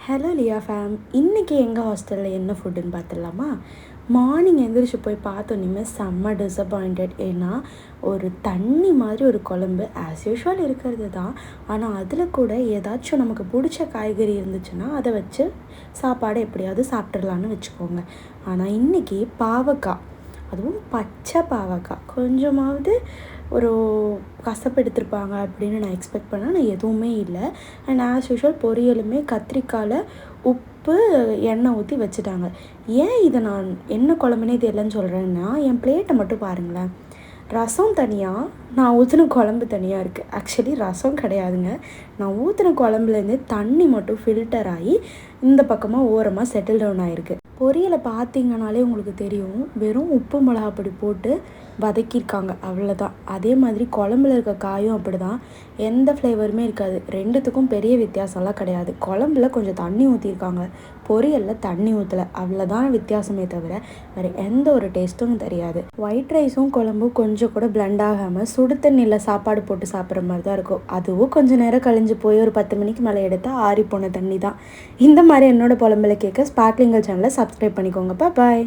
Hello லியா fame, இன்றைக்கி எங்கள் ஹாஸ்டலில் என்ன ஃபுட்டுன்னு பார்த்துடலாமா? மார்னிங் எழுந்திரிச்சு போய் பார்த்தோன்னே செம்ம டிசப்பாயிண்டட். ஏன்னா ஒரு தண்ணி மாதிரி ஒரு குழம்பு ஆஸ் யூஷுவல் இருக்கிறது தான். ஆனால் அதில் கூட ஏதாச்சும் நமக்கு பிடிச்ச காய்கறி இருந்துச்சுன்னா அதை வச்சு சாப்பாடு எப்படியாவது சாப்பிட்றலான்னு வச்சுக்கோங்க. ஆனால் இன்றைக்கி பாவக்காய், அதுவும் பச்சை பாவக்காய், கொஞ்சமாவது ஒரு கசப்பு எடுத்திருப்பாங்க அப்படின்னு நான் எக்ஸ்பெக்ட் பண்ணேன். ஆனால் எதுவுமே இல்லை. அண்ட் ஆஸ் யூஷுவல் பொரியலுமே கத்திரிக்காயில் உப்பு எண்ணெய் ஊற்றி வச்சுட்டாங்க. ஏன் இதை நான் என்ன குழம்புனே தெரியலன்னு சொல்கிறேன்னா, என் பிளேட்டை மட்டும் பாருங்களேன். ரசம் தனியாக, நான் ஊற்றின குழம்பு தனியாக இருக்குது. ஆக்சுவலி ரசம் கிடையாதுங்க, நான் ஊற்றின குழம்புலேருந்து தண்ணி மட்டும் ஃபில்டர் ஆகி இந்த பக்கமாக ஓரமாக செட்டில் டவுன் ஆகிருக்கு. பொரியலை பார்த்தீங்கனாலே உங்களுக்கு தெரியும், வெறும் உப்பு மிளகாப்பொடி போட்டு வதக்கியிருக்காங்க, அவ்வளோதான். அதே மாதிரி குழம்புல இருக்க காயும் அப்படி தான், எந்த ஃப்ளேவருமே இருக்காது. ரெண்டுத்துக்கும் பெரிய வித்தியாசம்லாம் கிடையாது. குழம்புல கொஞ்சம் தண்ணி ஊற்றிருக்காங்க, பொரியலில் தண்ணி ஊற்றலை, அவ்வளோதான் வித்தியாசமே தவிர வேறு எந்த ஒரு டேஸ்ட்டும் தெரியாது. ஒயிட் ரைஸும் குழம்பும் கொஞ்சம் கூட பிளெண்ட் ஆகாமல் சுடு தண்ணியில் சாப்பாடு போட்டு சாப்பிட்ற மாதிரி தான் இருக்கும். அதுவும் கொஞ்சம் நேரம் கழிஞ்சு போய் ஒரு 10 மணிக்கு மேலே எடுத்தால் ஆறி போன தண்ணி தான். இந்த மாதிரி என்னோடய புலம்பலை கேட்க ஸ்பார்க்லிங்கல் சேனலை சப்ஸ்கிரைப் பண்ணிக்கோங்க. பாய்.